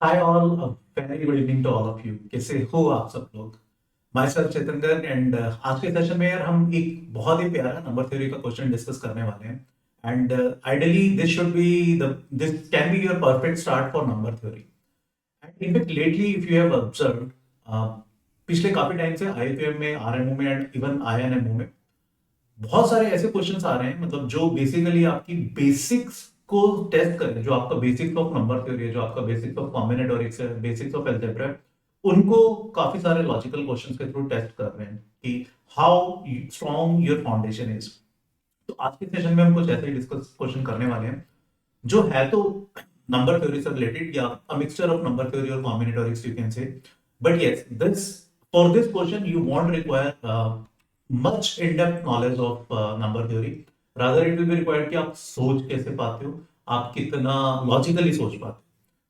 Hi all, a very good evening to all of you. कैसे हो आप सब लोग? माई सेल्फ चेतन एंड आज के सेशन में यार हम एक बहुत ही प्यारा नंबर थ्योरी का क्वेश्चन डिस्कस करने वाले हैं and ideally this should be the this can be your perfect start for number theory and in fact lately if you have observed पिछले काफी टाइम से आईपीएम में आरएमओ में एंड इवन आईएनएमओ में बहुत सारे ऐसे क्वेश्चंस आ रहे हैं मतलब जो बेसिकली आपकी बेसिक्स को टेस्ट करें, जो आपका बेसिक्स ऑफ नंबर थ्योरी है, जो आपका बेसिक्स ऑफ कॉम्बिनेटोरिक्स है, बेसिक्स ऑफ अलजेब्रा है, उनको काफी सारे लॉजिकल क्वेश्चंस के थ्रू टेस्ट कर रहे हैं कि how strong your foundation is. तो आज के सेशन में हम कुछ ऐसे ही डिस्कस क्वेश्चन करने वाले हैं जो है तो नंबर थ्योरी से रिलेटेड या a mixture of number theory और combinatorics you can say, but yes this for this question you won't require much in-depth knowledge of number theory. Rather it will be required कि आप सोच कैसे पाते हो, आप कितना लॉजिकली सोच पाते हो.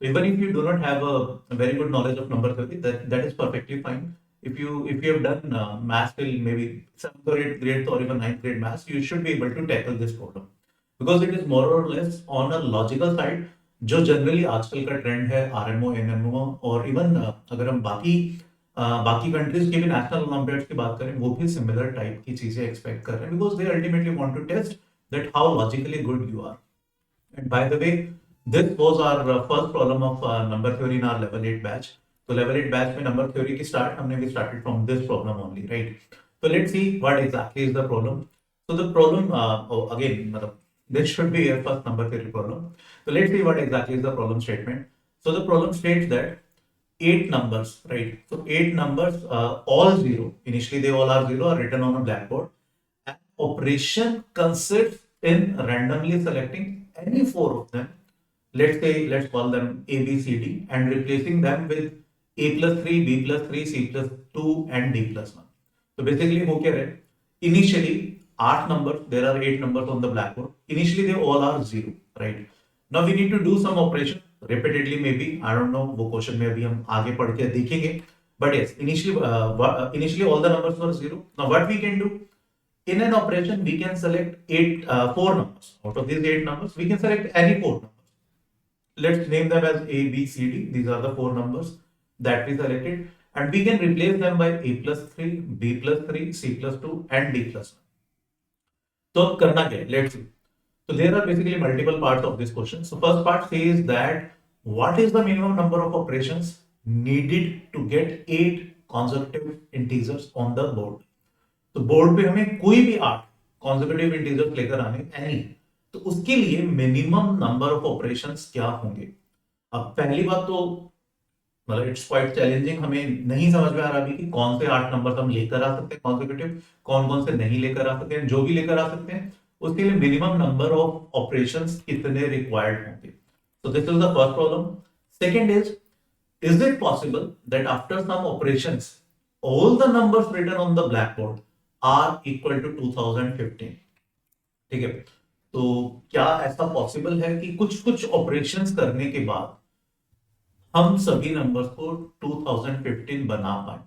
So even if you do not have a very good knowledge of number theory, that is perfectly fine. If you have done math till maybe 7th or 8th grade or even 9th grade maths, you should be able to tackle this problem because it is more or less on a logical side, जो generally आजकल का trend है RMO NMO और even अगर हम बाकी countries के भी नेशनल ओलंपियाड्स की बात करें, वो भी सिमिलर टाइप की चीजें एक्सपेक्ट कर रहे हैं because they ultimately want to test that how logically good you are. And by the way, this was our first problem of number theory in our level 8 batch. तो level 8 batch में number theory की start हमने भी started from this problem only, right? तो let's see what exactly is the problem. So the problem again, this should be your first number theory problem. So let's see what exactly is the problem statement. So the problem states that eight numbers, right? So eight numbers, all zero. Initially, they all are zero, are written on a blackboard. An operation consists in randomly selecting any four of them. Let's call them A, B, C, D, and replacing them with A plus 3, B plus 3, C plus 2, and D plus 1. So basically, वो क्या है? Initially, 8 numbers, there are 8 numbers on the blackboard. Initially, they all are zero, right? Now we need to do some operation repeatedly, maybe. I don't know, वो question में अभी हम आगे पढ़ के देखेंगे. But yes, initially all the numbers were zero. Now what we can do? In an operation, we can select four numbers. Out of these 8 numbers, we can select any four numbers. Let's name them as A, B, C, D. These are the four numbers that we selected. And we can replace them by A plus 3, B plus 3, C plus 2, and D plus 1. तो अब करना क्या है? Let's see. So there are basically multiple parts of this question. So first part says that what is the minimum number of operations needed to get 8 consecutive integers on the board. तो board पे हमें कोई भी 8 consecutive integers लेकर आने any, तो उसके लिए मिनिमम नंबर ऑफ ऑपरेशंस क्या होंगे. अब पहली बात तो मतलब इट्स क्वाइट चैलेंजिंग, हमें नहीं समझ में आ रहा अभी कि कौन से 8 नंबर हम लेकर आ सकते हैं कॉन्सेक्यूटिव, कौन कौन से नहीं लेकर आ सकते हैं. जो भी लेकर आ सकते हैं उसके लिए मिनिमम नंबर ऑफ ऑपरेशंस कितने रिक्वायर्ड होंगे. So this is the first problem. Second is it possible that after some operations all the numbers written on the blackboard are equal to 2015. ठीक है, तो क्या ऐसा पॉसिबल है कि कुछ कुछ ऑपरेशंस करने के बाद हम सभी नंबर्स को 2015 बना पाए.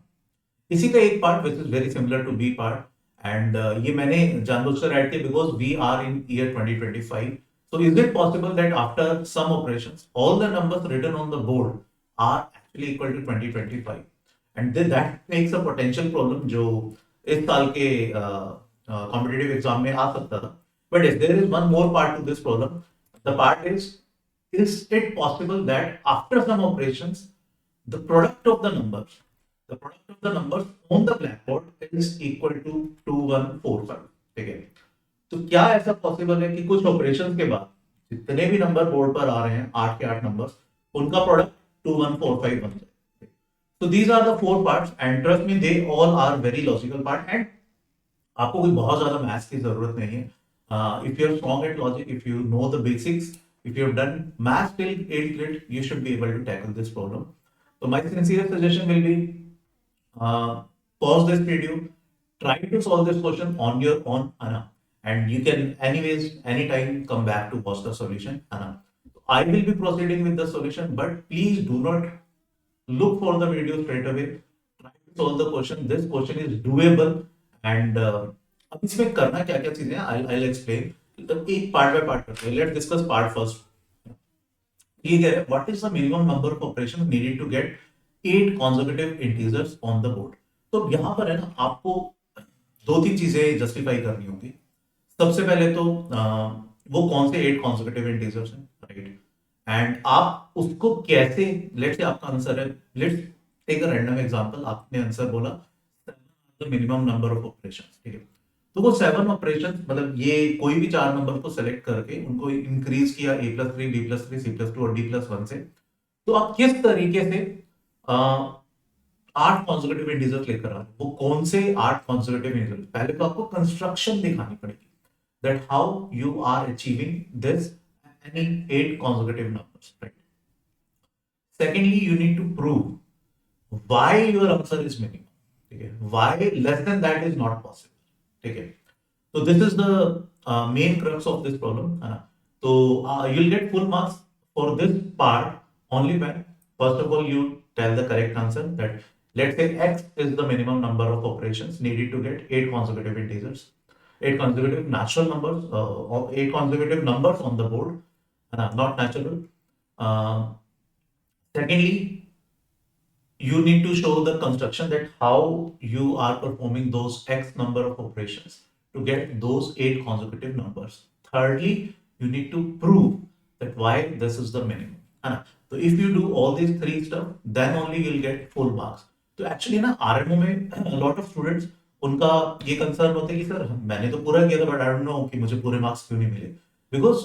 इसी का एक part which is very similar to B part and ये मैंने जानबूझकर ऐड किया because we are in year 2025. So is it possible that after some operations all the numbers written on the board are actually equal to 2025 and that makes a potential problem जो इस साल के competitive exam में आ सकता था. But there is one more part to this problem. The part is it possible that after some operations the product of the numbers on the blackboard is equal to 2145. ठीक है, तो क्या ऐसा possible है कि कुछ ऑपरेशंस के बाद जितने भी नंबर बोर्ड पर आ रहे हैं 8 के 8 नंबर्स, उनका प्रोडक्ट 2145 बन जाए. so these are the four parts and trust me they all are very logical part and आपको कोई बहुत ज्यादा मैथ्स की जरूरत नहीं है. If you are strong at logic, if you know the basics, if you have done math till 8th grade, you should be able to tackle this problem. So my sincere suggestion will be pause this video, try to solve this question on your own, Anna, and you can anyways anytime come back to watch the solution, Anna. I will be proceeding with the solution, but please do not look for the video straight away. Try to solve the question. This question is doable and अब इसमें करना क्या क्या चीजें हैं I'll explain. तो एक part by part करते हैं. Let's discuss part first. ये कह रहे हैं what is the minimum number of operation needed to get 8 consecutive integers on the board. तो यहां पर है ना आपको दो तीन चीजें जस्टिफाई करनी होगी। सबसे पहले तो वो कौन से 8 कॉन्जिक्यूटिव इंटीजर्स हैं, राइट, एंड आप उसको कैसे, लेट्स से आपका आंसर है, let's take a random example, आपने आंसर बोला the minimum number of operations, ठीक है। तो वो 7 ऑपरेशंस, मतलब ये कोई भी 4 नंबर को सेलेक्ट करके उनको इंक्रीज किया a+3 b+3 c+2 और d+1 से, तो आप किस तरीके से 8 कॉन्जिक्यूटिव इंटीजर्स लेकर आ रहे हो, वो कौन से 8 कॉन्जिक्यूटिव इंटीजर्स, पहले तो आपको कंस्ट्रक्शन दिखानी पड़ेगी that how you are achieving this any 8 consecutive numbers, right? Secondly, you need to prove why your answer is minimum, ठीक है, why less than that is not possible, ठीक है। So this is the main crux of this problem, है ना। तो you'll get full marks for this part only when first of all you tell the correct answer, that let's say x is the minimum number of operations needed to get 8 consecutive integers, 8 consecutive natural numbers, or 8 consecutive numbers on the board, not natural. Uh, Secondly, you need to show the construction that how you are performing those x number of operations to get those 8 consecutive numbers. Thirdly, you need to prove that why this is the minimum. So if you do all these three stuff, then only you'll get full marks. तो actually ना RMO में lot of students, उनका ये concern होता है कि sir मैंने तो पूरा किया था बट आई डोंट नो कि मुझे पूरे मार्क्स क्यों नहीं मिले, बिकॉज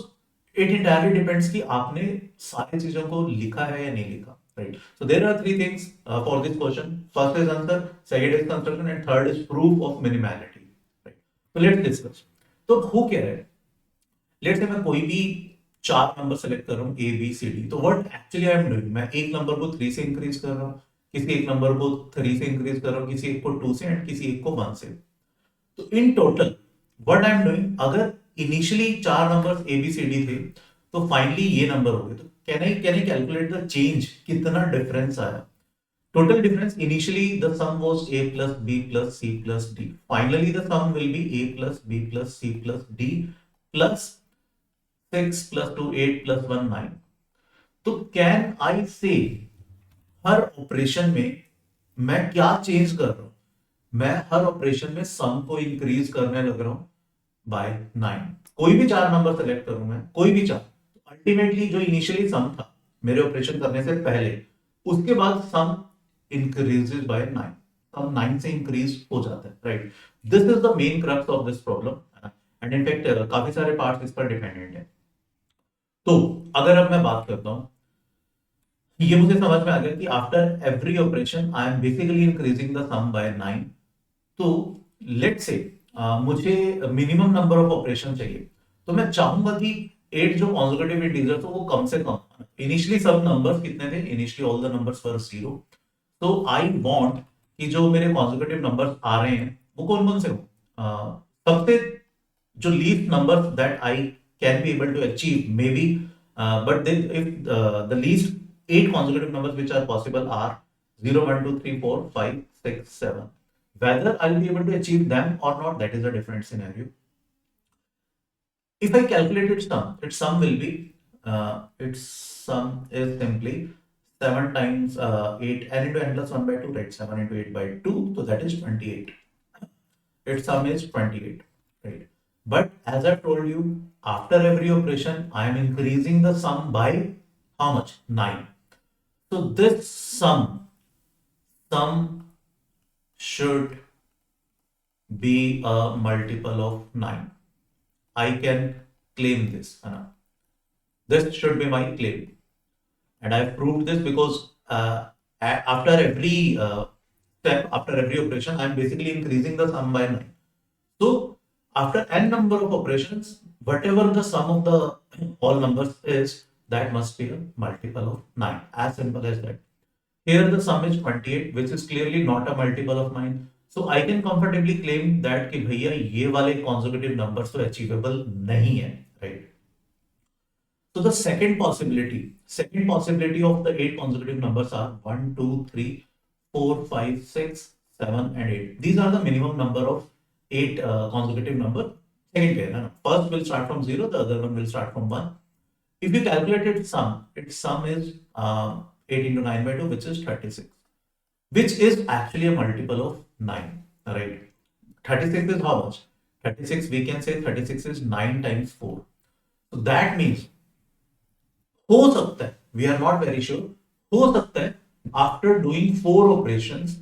इट इंटायरली डिपेंड्स कि आपने सारी चीजों को लिखा है या नहीं लिखा, right? So there are three things for this question. First is answer, second is construction, and third is proof of minimality, right? So let's discuss. तो हो क्या है, लेट्स से मैं कोई भी 4 नंबर सेलेक्ट कर रहा हूँ ए बी सी डी, तो what actually I am doing, मैं एक नंबर को 3 से इंक्रीज कर रहा हूँ, किसी एक नंबर को 3 से इंक्रीज कर रहा हूँ, किसी एक को 2 से एंड किसी एक को 1 से। तो in total what I am doing, अगर initially 4 numbers A B C D थे तो फाइनली ये नंबर हो गए, तो can I calculate the change, कितना डिफरेंस आया। Total difference, initially the sum was a plus b plus c plus d. Finally the sum will be a plus b plus c plus d plus 6 plus 2 8 plus 1 9. तो can I से हर operation में मैं क्या change कर रहा हूं, मैं हर operation में सम को इंक्रीज करने लग रहा हूं बाय 9। कोई भी 4 नंबर सेलेक्ट करूं मैं, कोई भी 4, अल्टीमेटली जो इनिशियली सम था मेरे ऑपरेशन करने से पहले, उसके बाद सम increases by 9, सम 9 से इंक्रीज हो जाता है, right. This is the main crux of this problem, and in fact काफी सारे पार्ट्स इस पर डिपेंडेंट है। तो अगर अब मैं बात करता हूं, ये मुझे समझ में आ गया कि after every operation I am basically increasing the sum by 9। तो लेट्स से मुझे मिनिमम नंबर ऑफ ऑपरेशन चाहिए, तो मैं चाहूंगा कि 8 जो कॉन्जिक्यूटिव इंटीजर हो वो कम से कम, इनिशियली सब नंबर्स कितने थे, initially all the numbers were 0, तो आई वांट कि जो मेरे कॉन्जिक्यूटिव नंबर्स आ रहे हैं वो कौन कौन से हो, सबसे जो least numbers that I can be able to achieve maybe, but then if the least 8 consecutive numbers which are possible are 0 1 2 3 4 5 6 7. Whether I'll be able to achieve them or not, that is a different scenario. If I calculate its sum will be, its sum is simply 7 times 8, n into n plus 1 by 2, right? 7 into 8 by 2, so that is 28. Its sum is 28, right? But as I told you, after every operation, I am increasing the sum by how much? 9. So this sum should be a multiple of 9. I can claim this. This should be my claim. And I've proved this because after every step, after every operation, I'm basically increasing the sum by 9. So after n number of operations, whatever the sum of the all numbers is, that must be a multiple of 9. As simple as that. Here the sum is 28, which is clearly not a multiple of 9. So I can comfortably claim that कि भैया ये वाले consecutive numbers तो achievable नहीं है, right? So the second possibility of the 8 consecutive numbers are 1 2 3 4 5 6 7 and 8. These are the minimum number of 8 consecutive number. Second pair, first will start from 0, the other one will start from 1. If you calculate its sum is 8 into 9 by 2, which is 36, which is actually a multiple of 9, right? 36 is how much? 36, we can say 36 is 9 times 4. So that means, हो सकता है, we are not very sure, हो सकता है after doing 4 operations,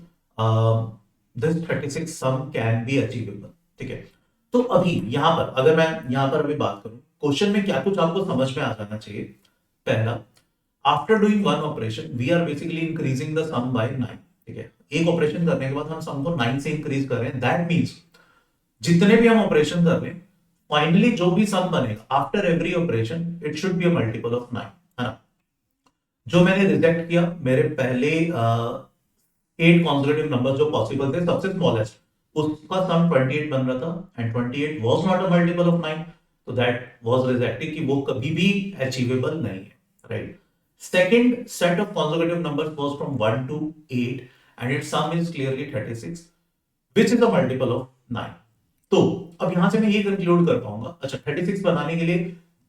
this 36 sum can be achievable. ठीक है, तो अभी यहां पर अगर मैं यहां पर अभी बात करूं, क्वेश्चन में क्या कुछ आपको समझ में आ जाना चाहिए. पहला, after doing one operation we are basically increasing the sum by 9. ठीक है, एक ऑपरेशन करने के बाद हम सम को 9 से इंक्रीज कर रहे हैं. दैट मींस जितने भी हम ऑपरेशन कर रहे हैं, फाइनली जो भी सम बनेगा after every operation it should be a multiple of 9, है ना. जो मैंने रिजेक्ट किया, मेरे पहले 8 कॉन्सेक्यूटिव नंबर जो पॉसिबल थे, सबसे स्मॉलेस्ट उसका सम 28 बन रहा था and 28 was not a multiple of 9, तो दैट वाज रिजेक्टेड कि वो कभी भी अचीवेबल नहीं है, right. Second set of consecutive numbers was from 1 to 8 and its sum is clearly 36, which is a multiple of 9. तो अब यहां से मैं ये कंक्लूड कर पाऊंगा, अच्छा 36 बनाने के लिए,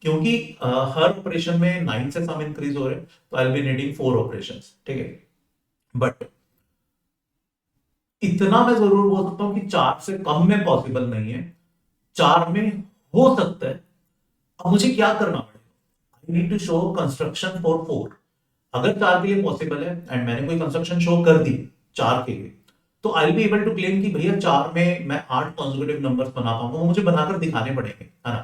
क्योंकि हर ऑपरेशन में 9 से सम इंक्रीज हो रहे हैं, तो I will be needing 4 operations. ठीक है, बट इतना मैं जरूर बोल सकता हूं कि 4 से कम में पॉसिबल नहीं है, 4 में हो सकता है. अब मुझे क्या करना पड़ेगा, I need to show construction for 4. अगर 4 के लिए पॉसिबल है एंड मैंने कोई कंस्ट्रक्शन शो कर दी 4 के लिए, तो आई बी एबल टू क्लेम कि भैया 4 में मैं 8 कॉन्सेक्यूटिव नंबर्स बना पाऊंगा. वो मुझे बनाकर दिखाने पड़ेंगे, है ना.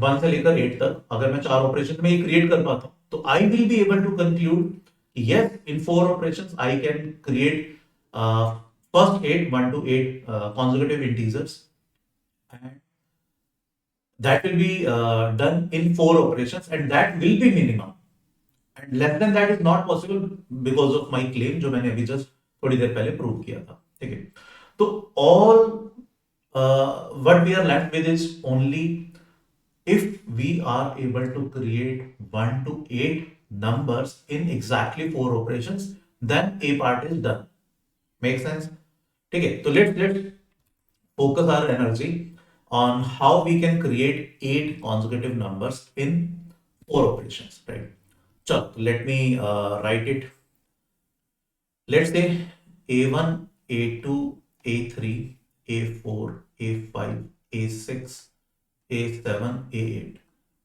1 से लेकर 8 तक अगर मैं 4 ऑपरेशन में ये क्रिएट कर पाता हूं, तो I will be able to conclude yes in 4 operations I can create first 8 1 to 8 consecutive integers, and that will be done in 4 operations, and that will be minimum, and less than that is not possible because of my claim जो मैंने अभी just थोड़ी देर पहले prove किया था. ठीक है, तो all what we are left with is only if we are able to create 1 to 8 numbers in exactly 4 operations, then a part is done. Make sense? ठीक है, तो let's focus our energy on how we can create 8 consecutive numbers in 4 operations, right? So let me write it. Let's say a1, a2, a3, a4, a5, a6, a7, a8.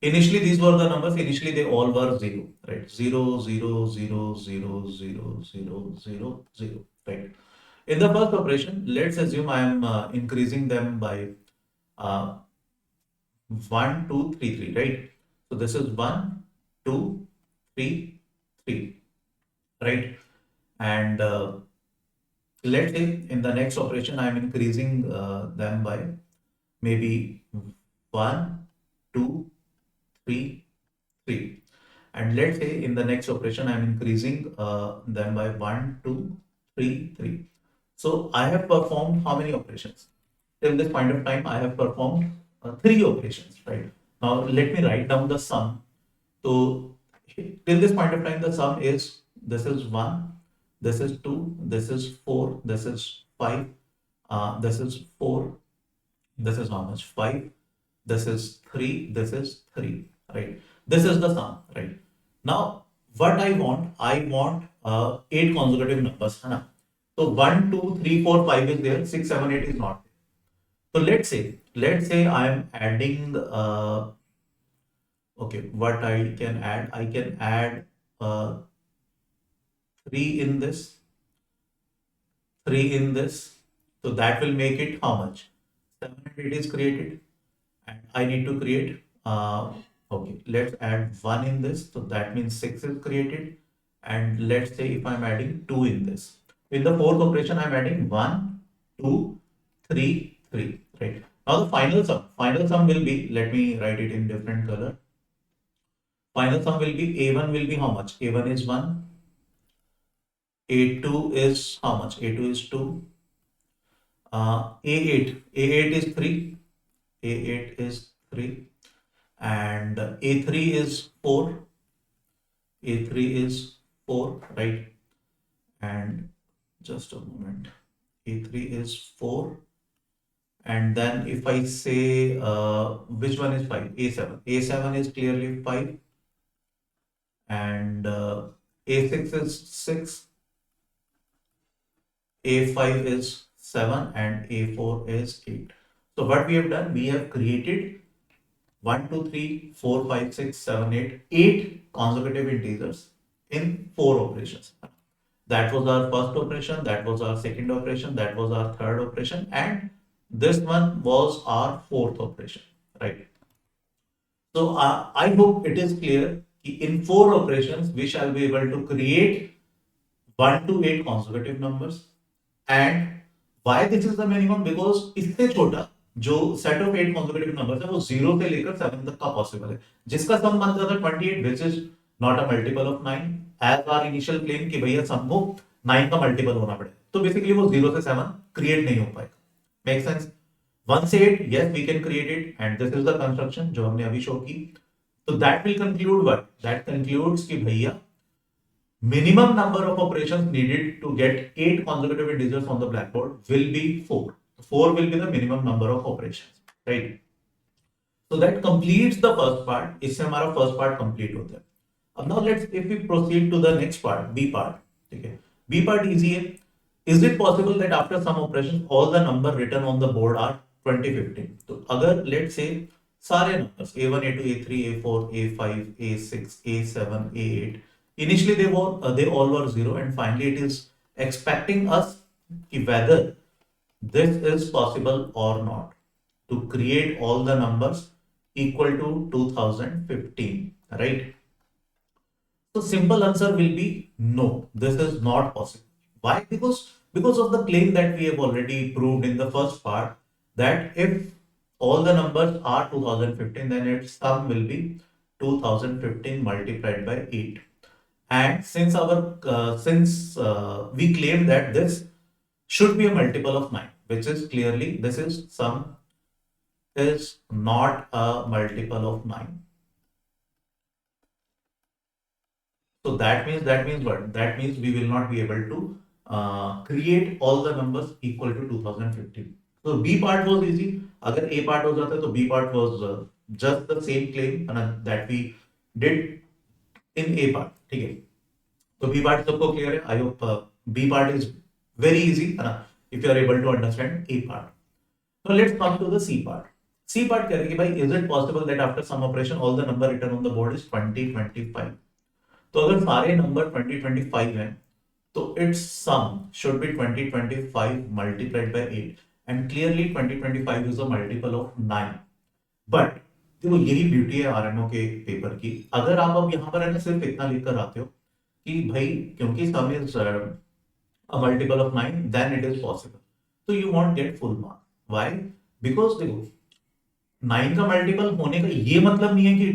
Initially these were the numbers, initially they all were 0, right? 0 0 0 0 0 0 0 0, right? In the first operation, let's assume I am increasing them by uh, 1 2 3 3, right? So this is 1 2 3 3, right? And let's say in the next operation I am increasing them by maybe 1 2 3 3, and let's say in the next operation I am increasing them by 1 2 3 3. So I have performed how many operations? Till this point of time, I have performed 3 operations, right? Now let me write down the sum. So till this point of time, the sum is, this is 1, this is 2, this is 4, this is 5, this is 4, this is how much? 5, this is 3, this is 3, right? This is the sum, right? Now, what I want 8 consecutive numbers, है ना? So 1, 2, 3, 4, 5 is there, 6, 7, 8 is not. So let's say I am adding okay, what I can add uh, 3 in this, 3 in this. So that will make it how much? 7 and 8 is created, and I need to create okay, let's add 1 in this. So that means 6 is created, and let's say if I'm adding 2 in this. In the fourth operation, I'm adding 1, 2, 3, 3, right? Now the final sum will be, let me write it in different color. Final sum will be A1 will be how much? A1 is 1, A2 is how much? A2 is 2, A8 is 3, A8 is 3, and A3 is 4, A3 is 4, right? And just a moment, A3 is 4, And then if I say which one is 5, A7. A7 is clearly 5, and A6 is 6, A5 is 7, and A4 is 8. So what we have done, we have created 1, 2, 3, 4, 5, 6, 7, 8, 8 consecutive integers in 4 operations. That was our first operation, that was our second operation, that was our third operation, and this one was our fourth operation, right? So I hope it is clear. In 4 operations, we shall be able to create 1 to 8 consecutive numbers. And why this is the minimum? Because इससे छोटा जो set of 8 consecutive numbers है वो 0 से लेकर 7 तक का possible है, जिसका sum बन जाता है 28, which is not a multiple of 9 as our initial claim कि भैया sum को 9 का multiple होना पड़े, तो basically वो 0 से 7 create नहीं हो पाएगा. Make sense? 1 से 8, yes, we can create it, and this is the construction जो हमने अभी show की. So that will conclude what? That concludes कि भैया minimum number of operations needed to get 8 consecutive integers on the blackboard will be 4. 4 will be the minimum number of operations, right? So that completes the first part. इससे हमारा first part complete होता है. अब now if we proceed to the next part, B part, ठीक है? B part easy है. Is it possible that after some operations all the number written on the board are 20, 15? तो अगर let's say सारे numbers A1, A2, A3, A4, A5, A6, A7, A8 initially they all were 0, and finally it is expecting us whether this is possible or not to create all the numbers equal to 2015, right? So simple answer will be no, this is not possible. Why? Because of the claim that we have already proved in the first part, that if all the numbers are 2015, then its sum will be 2015 multiplied by 8. And since we claim that this should be a multiple of 9, which is clearly this is sum is not a multiple of 9. So that means what? That means we will not be able to create all the numbers equal to 2015. So B part was easy. अगर A part हो जाता तो B part was just the same claim that we did in A part. ठीक है? तो B part सबको clear है? I hope B part is very easy है ना? If you are able to understand A part. So let's come to the C part. C part कह रही है भाई, is it possible that after some operation all the number written on the board is 20, 25? तो अगर सारे number 2025 हैं तो it's sum should be 2025 multiplied by 8, and clearly 2025 is a multiple of 9. But देखो यही ब्यूटी है आरएमओ के paper की. अगर आप अब यहाँ पर है ना सिर्फ इतना लिख कर आते हो कि भाई क्योंकि sum is a multiple of 9 then it is possible, तो you won't get full mark. Why? Because देखो 9 का मल्टीपल होने का ये मतलब नहीं है कि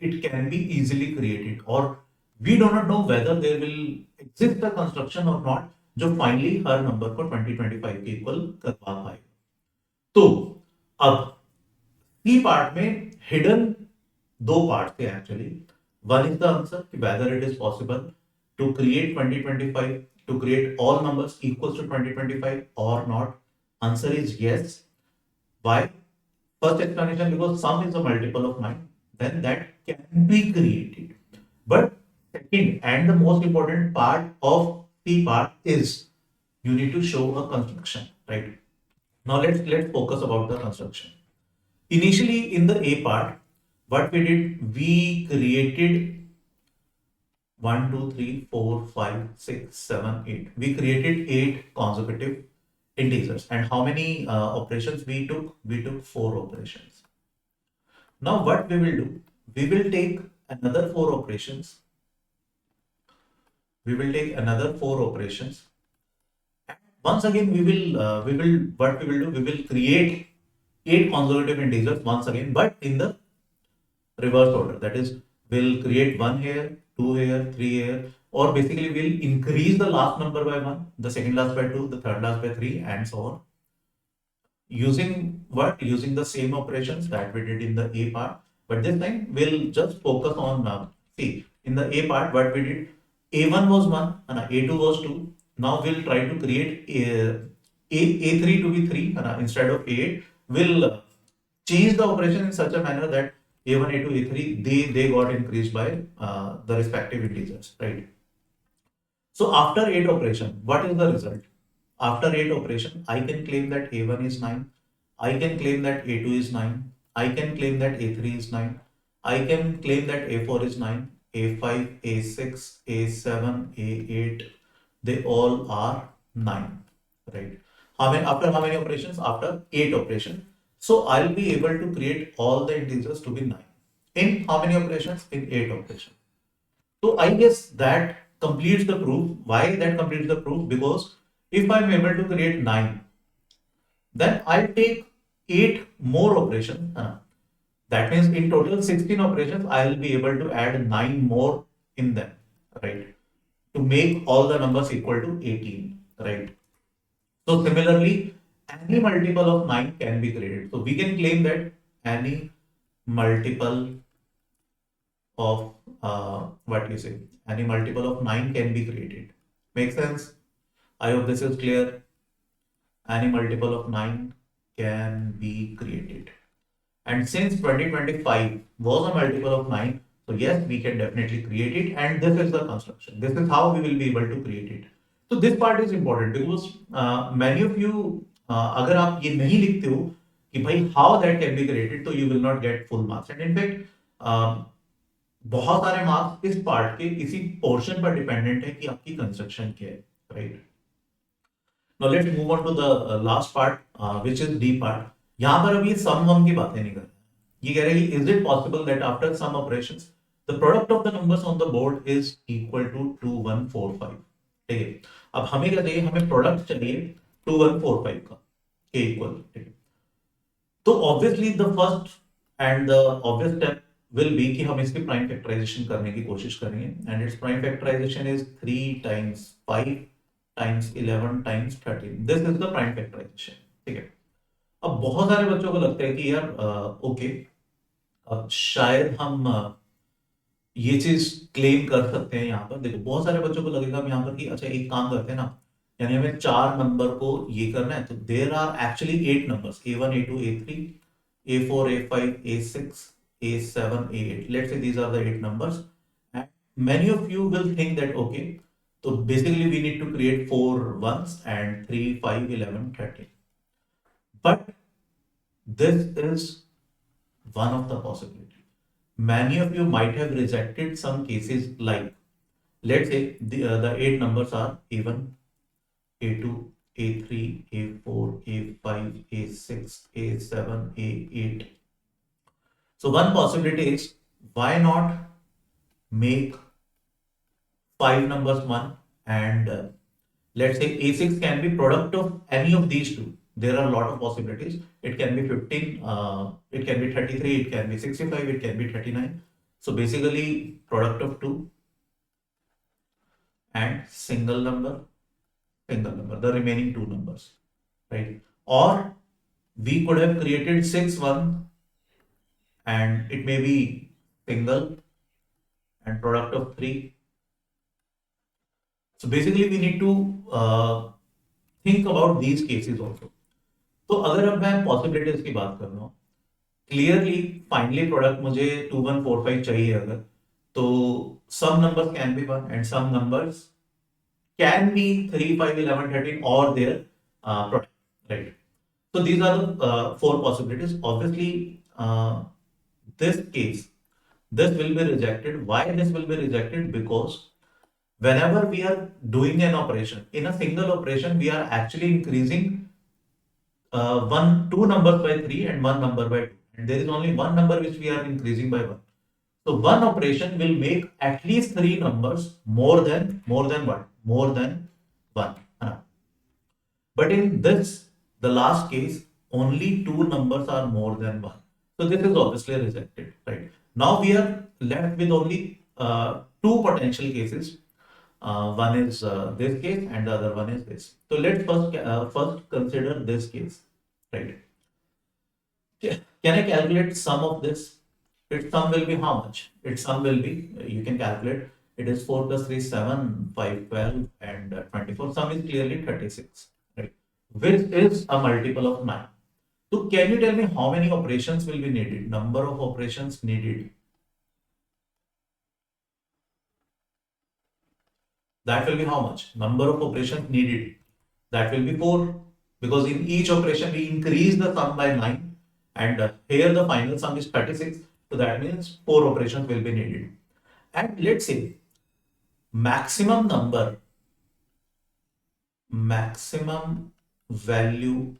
it can be easily created, और we do not know whether there will exist a construction or not जो फाइनली हर नंबर को 2025 के इक्वल करवा पाए. तो अब सी पार्ट में हिडन 2 पार्ट थे actually. One is the answer कि whether it is possible to create 2025 to create all numbers equals to 2025 or not. Answer is yes. Why? First explanation, because sum is a multiple of 9, then that can be created. But second and the most important part of the part is you need to show a construction, right? Now let's focus about the construction. Initially in the A part, what we did, we created 1, 2, 3, 4, 5, 6, 7, 8. We created 8 consecutive integers. And how many operations we took? We took 4 operations. Now what we will do? We will take another 4 operations. We will take another 4 operations. Once again, we will create 8 consecutive integers once again, but in the reverse order. That is, we'll create 1 here, 2 here, 3 here, or basically we'll increase the last number by 1, the second last by 2, the third last by 3, and so on. Using what? Using the same operations that we did in the A part, but this time we'll just focus on see, in the A part what we did, A1 was 1 and A2 was 2. Now we'll try to create A3 to be 3 instead of A8. will change the operation in such a manner that a1, a2, a3 they got increased by the respective integers, right? So after 8 operation, what is the result? After 8 operation, I can claim that a1 is 9. I can claim that a2 is 9. I can claim that a3 is 9. I can claim that a4 is 9. a5, a6, a7, a8, they all are 9, right? After how many operations? After 8 operations. So I'll be able to create all the integers to be 9. In how many operations? In 8 operations. So I guess that completes the proof. Why that completes the proof? Because if I'm able to create 9, then I take 8 more operations. That means in total 16 operations, I'll be able to add 9 more in them, right? To make all the numbers equal to 18, right? So similarly, any multiple of 9 can be created. So we can claim that any multiple of what you say, any multiple of 9 can be created. Make sense? I hope this is clear. Any multiple of 9 can be created. And since 2025 was a multiple of 9, so yes, we can definitely create it. And this is the construction. This is how we will be able to create it. So this part is important because many of you, अगर आप ये नहीं लिखते हो कि भाई how that can be created, तो you will not get full marks. And in fact, बहुत सारे मार्क्स इस पार्ट के इसी पोर्शन पर डिपेंडेंट है कि आपकी कंस्ट्रक्शन क्या है, right? Now let's move on to the last part which is D part. यहां पर अब ये सम वम की बातें नहीं कर रहे. ये कह रहे हैं is it possible that after some operations the product of the numbers on the board is equal to 2145. ठीक है, अब हमें क्या चाहिए? हमें प्रोडक्ट चाहिए 2145 का के इक्वल. ठीक है, तो obviously the first and the obvious step will be कि हम इसकी प्राइम फैक्टराइजेशन करने की कोशिश करेंगे. And it's prime factorization is 3 times 5 times 11 times 13. This is the prime factorization. ठीक है, अब बहुत सारे बच्चों को लगता है कि यार ओके, अब शायद हम ये चीज क्लेम कर सकते हैं यहाँ पर. देखो बहुत सारे बच्चों को लगेगा यहाँ पर कि अच्छा एक काम करते हैं ना, यानी हमें 4 नंबर को ये करना है. तो there are actually 8 numbers, a1, a2, a3, a4, a5, a6, a7, a8. Let's say these are the 8 numbers. And many of you will think that okay, so basically we need to create 4 ones and 3, 5, 11, 13. But this is one of the possibilities. Many of you might have rejected some cases like, let's say the 8 numbers are a1, a2, a3, a4, a5, a6, a7, a8. So one possibility is, why not make 5 numbers 1 and let's say a6 can be product of any of these two. There are a lot of possibilities. It can be 15, it can be 33, it can be 65, it can be 39. So basically product of 2 and single number, the remaining 2 numbers, right? Or we could have created 6 1 and it may be single and product of 3. So basically we need to think about these cases also. तो अगर अब मैं possibilities की बात कर रहा हूँ, clearly finally product मुझे 2145 चाहिए अगर, तो सम नंबर्स कैन बी 1 एंड सम नंबर्स कैन बी 3, 5, 11, 13 और their product, right? So these are the 4 possibilities. Obviously, this case, this will be rejected. Why this will be rejected? Because whenever we are doing an operation, in a single operation, we are actually increasing 2 numbers by 3 and 1 number by 2. And there is only one number which we are increasing by 1. So one operation will make at least 3 numbers more than what? More than 1. But in this, the last case, only 2 numbers are more than 1. So this is obviously rejected, right? Now we are left with only 2 potential cases. One is this case and the other one is this. So let's first consider this case, right? Can I calculate sum of this? Its sum will be how much? Its sum will be, you can calculate, it is 4 plus 3, 7, 5, 12 and 24. Sum is clearly 36, right? Which is a multiple of 9. So can you tell me how many operations will be needed? Number of operations needed. That will be how much? Number of operations needed. That will be 4. Because in each operation we increase the sum by 9. And here the final sum is 36. So that means 4 operations will be needed. And let's say maximum number, maximum value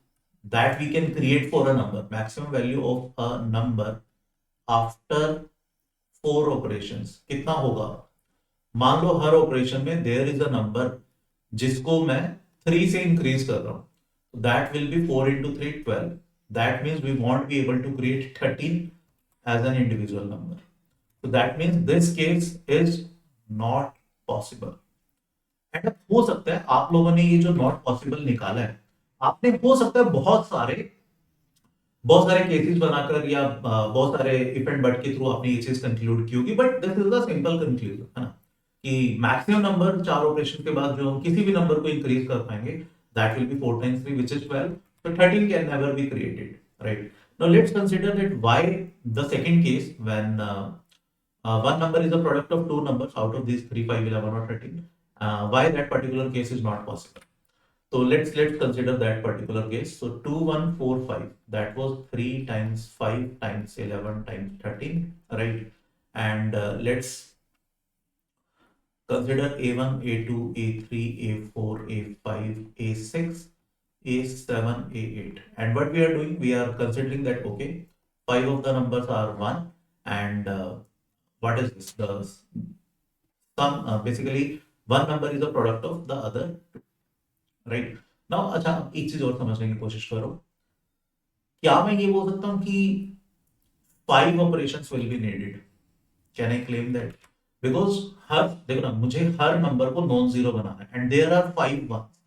that we can create for a number, maximum value of a number after 4 operations कितना होगा? मान लो हर operation में there is a number जिसको मैं 3 से increase कर रहा हूं, that will be 4 into 3 12. That means we won't be able to create 13 as an individual number. So that means this case is not possible. And हो सकता है आप लोगों ने ये जो नॉट पॉसिबल निकाला है, आपने हो सकता है बहुत सारे केसेस बनाकर या बहुत सारे इफ एंड बट के थ्रू आपने ये चीज कंक्लूड की होगी, but this is the simple conclusion, है ना, कि मैक्सिमम नंबर 4 ऑपरेशन के बाद जो हम किसी भी नंबर को इंक्रीज कर पाएंगे, that will be 4 times 3 which is 12. So 13 can never be created, right? Now let's consider that why the second case when one number is a product of two numbers out of these 3, 5, 11 or 13, why that particular case is not possible. So let's consider that particular case. So 2 1 4 5, that was 3 times 5 times 11 times 13, right? And let's consider a1 a2 a3 a4 a5 a6 a7 a8. And what we are doing, we are considering that okay, 5 of the numbers are 1, and what is this, the sum, basically one number is a product of the other two, right now. अच्छा, एक चीज और समझने की कोशिश करो. क्या मैं ये बोल सकता हूं कि 5 operations will be needed? Can I claim that? Because हर, देखो ना, मुझे हर नंबर को नॉन जीरो बनाना है and there are 5 ones,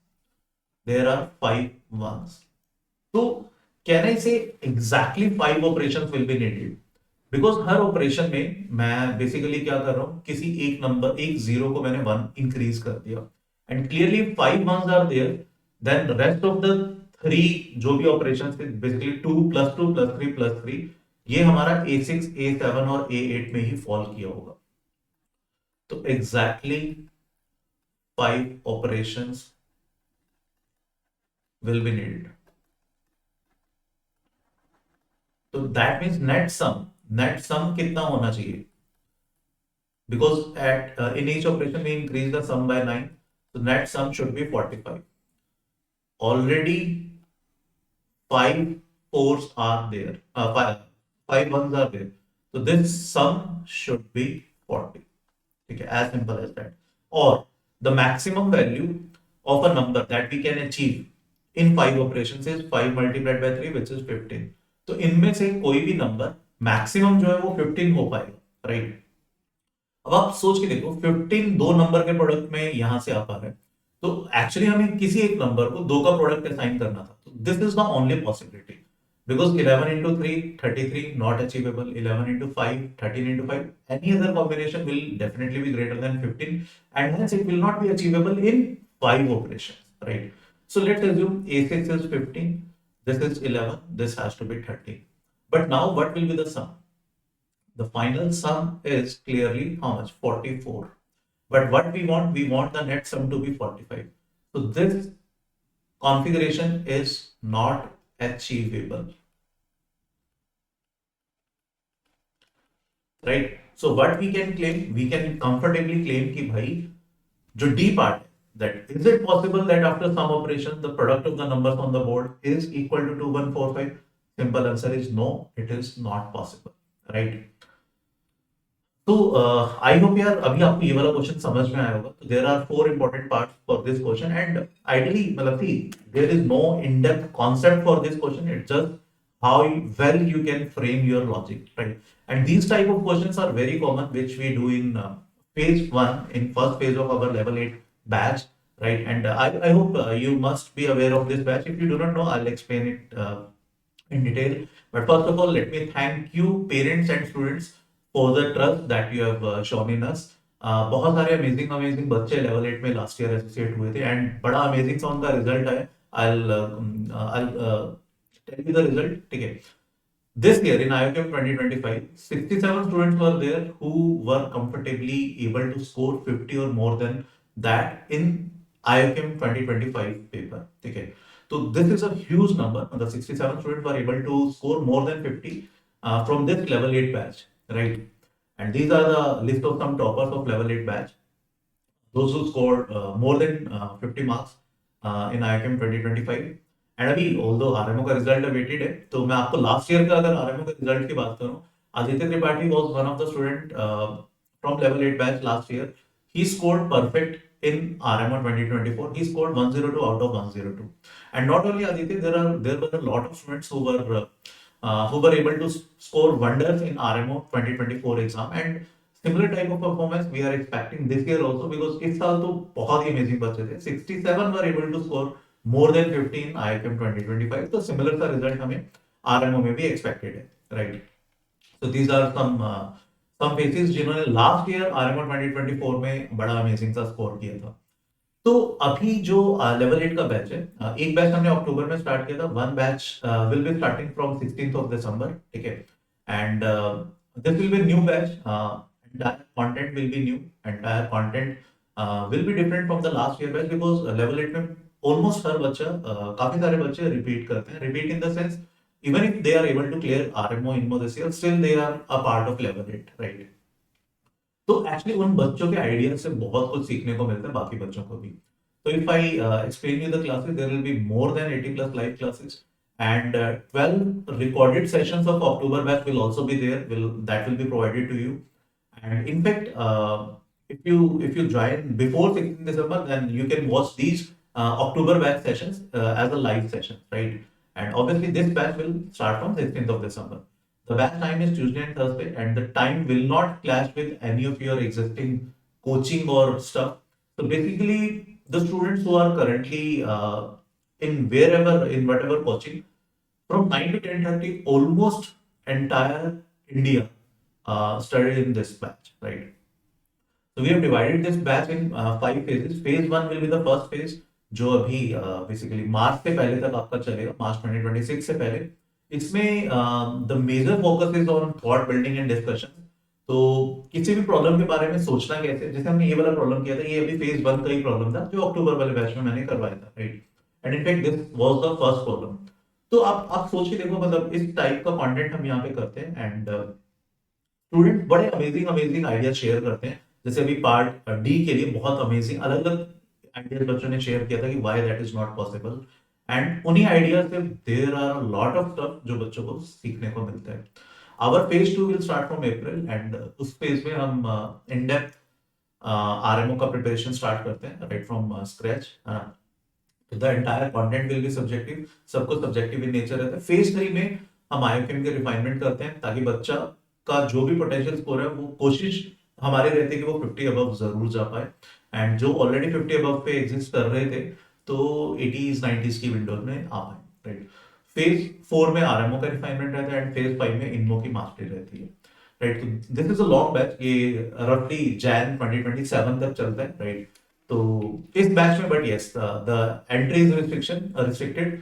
there are 5 ones. तो can I say exactly 5 operations will be needed? Because हर ऑपरेशन में मैं बेसिकली क्या कर रहा हूं, किसी एक नंबर, एक जीरो को मैंने 1 इंक्रीज कर दिया, and clearly 5 ones are there, then rest of the 3 जो भी ऑपरेशंस थे, बेसिकली 2 plus 2 plus 3 plus 3, ये हमारा A6 A7 और A8 में ही फॉल किया होगा. तो exactly 5 operations will be needed. तो दैट मीन्स नेट सम कितना होना चाहिए? Because at in each operation we increase the sum by 9, so net sum should be 45. Already 5 fours are there, 5 ones are there, so this sum should be 40. Okay, as simple as that. Or the maximum value of a number that we can achieve in 5 operations is 5 multiplied by 3, which is 15. तो इनमें से कोई भी number maximum जो है वो 15 हो पाएगा, राइट? अब आप सोच के देखो, 15 दो नंबर के प्रोडक्ट में यहां से आ पा रहा है, तो एक्चुअली हमें किसी एक नंबर को 2 का प्रोडक्ट असाइन करना था. तो this is the only possibility, because 11 into 3 33, not achievable. 11 into 5 13 into 5, any other combination will definitely be greater than 15, and hence it will not be achievable in 5 operations, right? So let's assume A6 is 15, this is 11, this has to be 13. But now what will be the sum? The final sum is clearly how much? 44. But what we want the net sum to be 45. So this configuration is not achievable, right? So what we can claim, we can comfortably claim कि भाई जो D part है, that is it possible that after some operation the product of the numbers on the board is equal to 2145? Simple answer is no, it is not possible, right? तो I hope यार अभी आपको ये वाला question समझ में आया होगा. तो there are 4 important parts for this question, and ideally मतलब see there is no in depth concept for this question. It's just how well you can frame your logic, right? And these type of questions are very common, which we do in phase 1, in first phase of our level 8 batch, right? And I hope you must be aware of this batch. If you do not know, I'll explain it in detail. But first of all, let me thank you parents and students for the trust that you have shown in us. बहुत सारे amazing बच्चे level 8 में last year associate हुए थे, and बड़ा amazing सा उनका result है. I'll tell you the result, ठीक है। This year in IOCAM 2025, 67 students were there who were comfortably able to score 50 or more than that in IOCAM 2025 paper. Okay. So this is a huge number. The 67 students were able to score more than 50 from this level 8 batch, right? And these are the list of some toppers of level 8 batch. Those who scored more than 50 marks in IIM 2025. And अभी although RMO का result awaited है, तो मैं आपको last year का अगर RMO का result की बात करूं, Aditya Tripathi was one of the student from level 8 batch last year. He scored perfect in RMO 2024. He scored 102 out of 102. And not only Aditya, there were a lot of students who were able to score wonders in RMO 2024 exam. And similar type of performance we are expecting this year also, because इस साल तो बहुत ही amazing बच्चे थे. 67 were able to score more than 15 IIM 2025. तो similar सा result हमें RMO में भी expected है, right? So these are some faces जिन्होंने लास्ट ईयर RMO 2024 में बड़ा अमेजिंग सा स्कोर किया था. तो अभी जो लेवल 8 का बैच है, एक बैच हमने अक्टूबर में स्टार्ट किया था. One batch will be starting from 16th of December, ठीक है. And this will be new batch. Entire content will B new. Entire content will be different from the last year batch, because level 8 में almost हर बच्चा काफी सारे बच्चे repeat करते हैं. Repeat in the sense, even if they are able to clear RMO INMO this year, still they are a part of level 8, right? तो actually उन बच्चों के आइडिया से बहुत कुछ सीखने को मिलता है बाकी बच्चों को भी. तो if I explain you the classes, there will be more than 80 plus live classes, and 12 recorded sessions of October batch will also be there. That will be provided to you. And in fact, if you join before 16 December, then you can watch these October batch sessions as a live session, right? And obviously, this batch will start from 16th of December. The batch time is Tuesday and Thursday, and the time will not clash with any of your existing coaching or stuff. So basically, the students who are currently in whatever coaching, from 9 to 10:30, almost entire India studied in this batch, right? So we have divided this batch in 5 phases. Phase 1 will be the first phase, जो अभी basically मार्च से पहले तक आपका चलेगा, मार्च 2026 से पहले. इसमें the major focus is on thought building and discussion. तो किसी भी प्रॉब्लम के बारे में सोचना कैसे, जैसे हमने ये वाला प्रॉब्लम किया था, ये अभी फेज 1 का ही प्रॉब्लम था जो अक्टूबर वाले बैच में मैंने करवाया था, right? And in fact this was the first problem. तो आप सोच के देखो, मतलब इस टाइप का कंटेंट हम यहाँ पे करते हैं. एंड स्टूडेंट बड़े अमेजिंग अमेजिंग आइडिया शेयर करते हैं. जैसे अभी पार्ट डी के लिए बहुत अमेजिंग अलग अलग आइडियाज बच्चों ने शेयर किया था कि why that is not possible. And उन्हीं आइडियाज से there are lot of stuff जो बच्चों को सीखने को मिलता है. Our phase 2 will start from April, and उस फेज में हम इन डेप्थ आरएमओ का प्रिपरेशन स्टार्ट करते हैं, right from scratch. The entire content will be subjective, सब कुछ सब्जेक्टिव इन नेचर रहता है. फेज 3 में हम आईओकेम के रिफाइनमेंट करते हैं, ताकि बच्चा का जो भी पोटेंशियल स्कोर है, वो कोशिश हमारी रहती है कि वो 50 अबव जरूर जा पाए. एंड जो ऑलरेडी 50 अबव पे एग्जिस्ट कर रहे थे, तो 80s 90s की विंडो में आ पाए, राइट? फेज 4 में आरएमओ का रिफाइनमेंट रहता है, एंड फेज 5 में इनमो की मास्टरी रहती है, राइट? तो this is a long batch, ये रफली जैन 2027 तक चलता है, राइट? तो इस बैच में, but yes, the entry is restricted.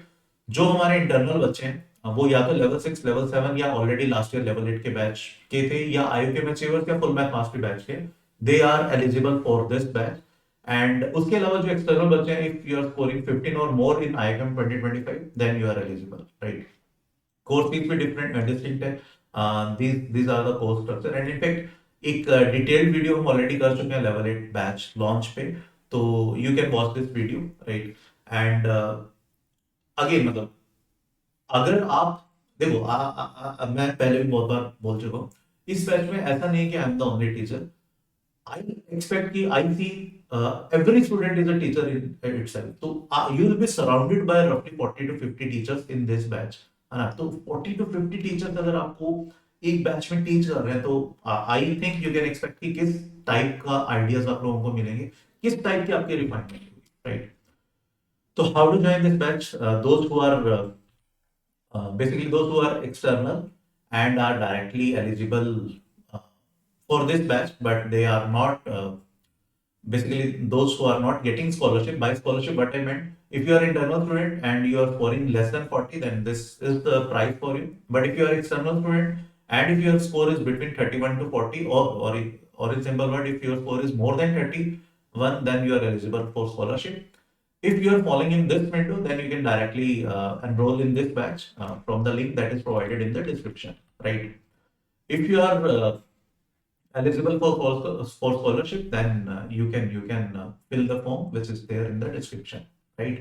जो हमारे इंटरनल बच्चे हैं, वो या तो लेवल 6, लेवल 7 या ऑलरेडी लास्ट ईयर लेवल 8 के बैच के थे, या आईओकेएम अचीवर्स या फुल मैथ मास्टरी बैच के, they are eligible for this batch. And उसके अलावा जो एक्सटर्नल बच्चे हैं, इफ यू आर स्कोरिंग 15 और more in IIM 2025, then you are eligible, right? Course fees भी डिफरेंट डिस्टिंक्ट है. These are the course structure. And in fact एक detailed video हम ऑलरेडी कर चुके हैं लेवल 8 बैच लॉन्च पे, तो you can watch this video, right? And again, मतलब अगर आप देखो, मैं पहले भी बहुत बार बोल चुका हूँ, इस बैच में ऐसा नहीं है कि I am the only teacher. I expect कि I see every student is a teacher in itself. So you will be surrounded by roughly 40 to 50 teachers in this batch, है ना? तो 40 to 50 teachers अगर आपको एक बैच में teach कर रहे हैं, तो I think you can expect कि किस टाइप का आइडियाज आप लोगों को मिलेंगे, किस टाइप की आपकी रिफाइनमेंट होगी, राइट? तो how to join this batch? Those who are basically those who are external and are directly eligible for this batch, but they are not basically those who are not getting scholarship. By scholarship, what I meant, if you are internal student and you are scoring less than 40, then this is the price for you. But if you are external student and if your score is between 31 to 40, or in simple word, if your score is more than 31, then you are eligible for scholarship. If you are falling in this window, then you can directly enroll in this batch from the link that is provided in the description, right? If you are eligible for scholarship, then you can fill the form which is there in the description, right?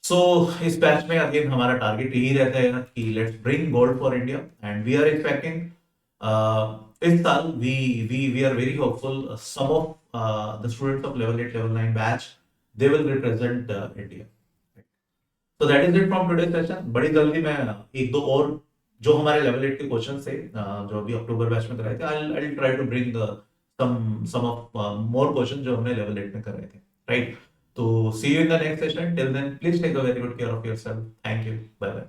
So इस batch में again हमारा target यही रहता है कि let's bring gold for India, and we are expecting इस साल we are very hopeful some of the students of level 8 level 9 batch they will represent India. तो that is it from today session. बड़ी जल्दी मैं एक दो और जो हमारे लेवल 8 के क्वेश्चन थे जो अभी अक्टूबर बैच में कराए थे, I try to bring some of more question जो हमने लेवल 8 में कराए थे, राइट? तो see you in the next session. Till then please take a very good care of yourself. Thank you. Bye bye.